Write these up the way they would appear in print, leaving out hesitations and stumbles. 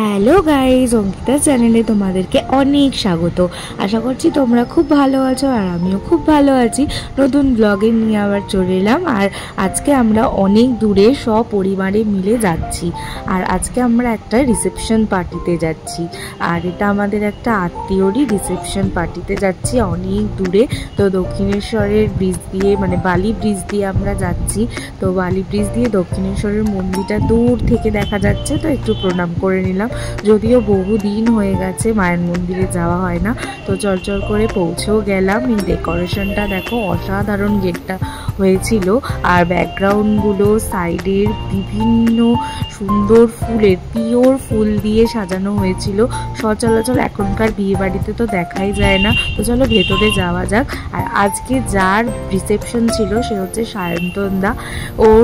Hello guys, Ankita চ্যানেলে তোমাদেরকে অনেক স্বাগত। আশা করছি তোমরা খুব ভালো আছো আর আমিও খুব ভালো আছি। নতুন ব্লগে নিয়ে আবার চলে এলাম। আর আজকে আমরা অনেক দূরে সপরিবারে মিলে যাচ্ছি। আর আজকে আমরা একটা রিসেপশন পার্টিতে যাচ্ছি। আর এটা আমাদের একটা আত্মীয়রই রিসেপশন পার্টিতে যাচ্ছি অনেক দূরে। তো দক্ষিণেশ্বরের ব্রিজ দিয়ে মানে বালি ব্রিজ দিয়ে আমরা যাচ্ছি। তো বালি ব্রিজ দিয়ে দক্ষিণেশ্বরের মন্দিরটা দূর থেকে দেখা যাচ্ছে, তো একটু প্রণাম করে নিলাম। যদিও বহুদিন হয়ে গেছে মায়ের মন্দিরে যাওয়া হয় না। তো চল করে পৌঁছেও গেলাম। এই ডেকোরেশনটা দেখো, অসাধারণ গেটটা হয়েছিল। আর ব্যাকগ্রাউন্ডগুলো সাইডের বিভিন্ন সুন্দর ফুলের পিওর ফুল দিয়ে সাজানো হয়েছিল। সচরাচর এখনকার বিয়ে বাড়িতে তো দেখাই যায় না। তো চলো ভেতরে যাওয়া যাক। আর আজকে যার রিসেপশন ছিল সে হচ্ছে সায়ন্তন দা, ওর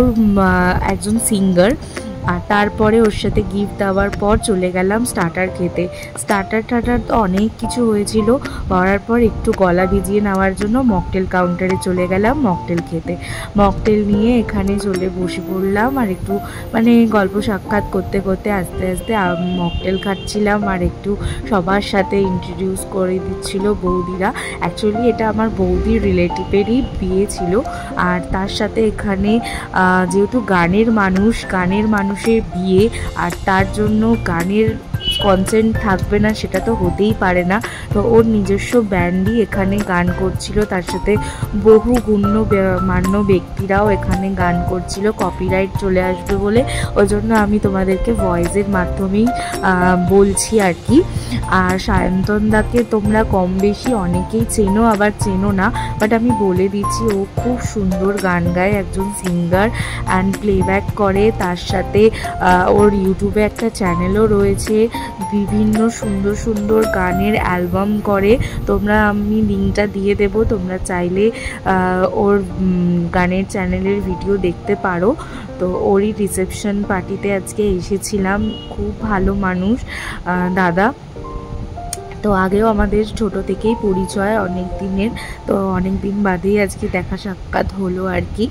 একজন সিঙ্গার। আর তারপরে ওর সাথে গিফট দেওয়ার পর চলে গেলাম স্টার্টার খেতে। স্টার্টার তো অনেক কিছু হয়েছিল। করার পর একটু গলা ভিজিয়ে নেওয়ার জন্য মকটেল কাউন্টারে চলে গেলাম মকটেল খেতে। মকটেল নিয়ে এখানে চলে বসে পড়লাম আর একটু মানে গল্প সাক্ষাৎ করতে করতে আস্তে আস্তে মকটেল খাচ্ছিলাম। আর একটু সবার সাথে ইন্ট্রোডিউস করে দিচ্ছিল বৌদিরা। অ্যাকচুয়ালি এটা আমার বৌদির রিলেটিভেরই বিয়ে ছিল। আর তার সাথে এখানে যেহেতু গানের মানুষের বিয়ে, আর তার জন্য গানের কনসেন্ট থাকবে না সেটা তো হতেই পারে না। তো ওর নিজস্ব ব্যান্ডই এখানে গান করছিল, তার সাথে বহু গণ্যমান্য ব্যক্তিরাও এখানে গান করছিল। কপিরাইট চলে আসবে বলে ওই জন্য আমি তোমাদেরকে ভয়েসের মাধ্যমেই বলছি আর কি। আর সায়ন্তন দাকে তোমরা কম বেশি অনেকেই চেনো, আবার চেনো না, বাট আমি বলে দিচ্ছি ও খুব সুন্দর গান গায়, একজন সিঙ্গার অ্যান্ড প্লেব্যাক করে। তার সাথে ওর ইউটিউবে একটা চ্যানেলও রয়েছে, বিভিন্ন সুন্দর সুন্দর গানের অ্যালবাম করে। আমি লিঙ্কটা দিয়ে দেব, তোমরা চাইলে ওর গানের চ্যানেলের ভিডিও দেখতে পারো। তো ওরই রিসেপশন পার্টিতে আজকে এসেছিলাম। খুব ভালো মানুষ দাদা। তো আগেও আমাদের ছোট থেকেই পরিচয় অনেক দিনের, তো অনেক দিন বাদেই আজকে দেখা সাক্ষাৎ হলো আর কি।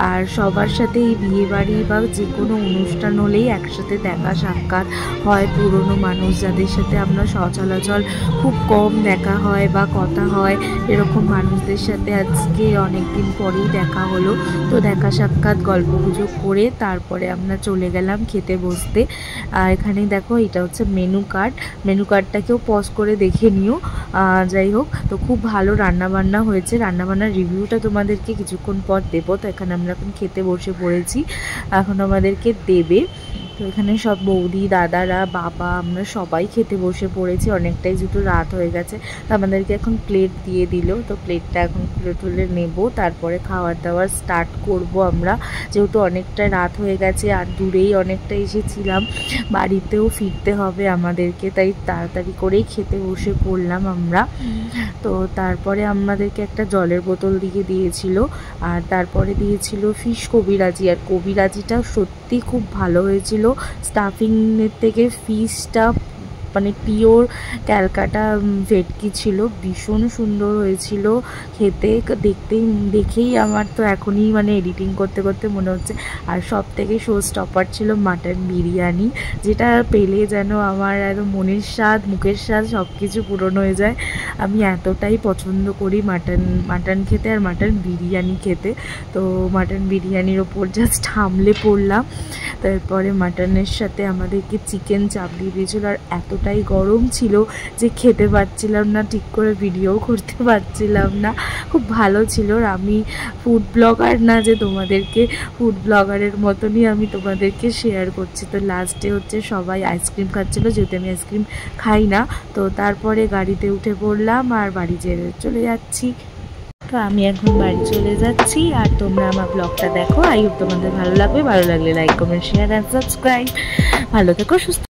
আর সবার সাথে এই বিয়েবাড়ি বা যে কোনো অনুষ্ঠান হলেই একসাথে দেখা সাক্ষাৎ হয়। পুরনো মানুষ যাদের সাথে আমরা সচরাচর খুব কম দেখা হয় বা কথা হয়, এরকম মানুষদের সাথে আজকে অনেক দিন পরেই দেখা হলো। তো দেখা সাক্ষাৎ গল্পগুজব করে তারপরে আমরা চলে গেলাম খেতে বসতে। আর এখানে দেখো, এটা হচ্ছে মেনু কার্ডটাকেও পজ করে দেখে নিও। যাই হোক, তো খুব ভালো রান্নাবান্না হয়েছে। রান্নাবান্নার রিভিউটা তোমাদেরকে কিছুক্ষণ পর দেবো। তো এখানে আমরা এখন খেতে বসে পড়েছি, এখন আমাদেরকে দেবে। তো এখানে সব বৌদি দাদারা বাবা আমরা সবাই খেতে বসে পড়েছি। অনেকটাই যেহেতু রাত হয়ে গেছে, তো আমাদেরকে এখন প্লেট দিয়ে দিল। তো প্লেটটা এখন তুলে নেব, তারপরে খাওয়ার দাওয়ার স্টার্ট করব আমরা। যেহেতু অনেকটা রাত হয়ে গেছে আর দূরেই অনেকটা এসেছিলাম, বাড়িতেও ফিরতে হবে আমাদেরকে, তাই তাড়াতাড়ি করেই খেতে বসে পড়লাম আমরা। তো তারপরে আমাদেরকে একটা জলের বোতল দিয়ে দিয়েছিল, আর তারপরে দিয়েছিল ফিশ কবিরাজি। আর কবিরাজিটা সত্যি খুব ভালো হয়েছিল। স্টাফিংয়ের থেকে ফিশটা মানে পিওর ক্যালকাটা ভেটকি ছিল, ভীষণ সুন্দর হয়েছিল খেতে। দেখেই আমার তো এখনই মানে এডিটিং করতে করতে মনে হচ্ছে। আর সব থেকে শো স্টপার ছিল মাটন বিরিয়ানি, যেটা পেলে যেন আমার একদম মনের স্বাদ মুখের স্বাদ সব কিছু পূরণ হয়ে যায়। আমি এতটাই পছন্দ করি মাটন খেতে আর মাটন বিরিয়ানি খেতে। তো মাটন বিরিয়ানির ওপর জাস্ট হামলে পড়লাম। তারপরে মাটনের সাথে আমাদেরকে চিকেন চাপ দিয়ে দিয়েছিল। আর এতটাই গরম ছিল যে খেতে পারছিলাম না, ঠিক করে ভিডিও করতে পারছিলাম না। খুব ভালো ছিল। আর আমি ফুড ব্লগার না যে তোমাদেরকে ফুড ব্লগারের মতনই আমি তোমাদেরকে শেয়ার করছি। তো লাস্টে হচ্ছে সবাই আইসক্রিম খাচ্ছিলো, যেহেতু আমি আইসক্রিম খাই না। তো তারপরে গাড়িতে উঠে পড়লাম আর বাড়ি চলে যাচ্ছি। তো আমি এখন বাড়ি চলে যাচ্ছি। আর তোমরা আমার ব্লগটা দেখো, আই হোপ তোমাদের ভালো লাগবে। ভালো লাগলে like comment share and subscribe. ভালো থেকো, সুস্থ।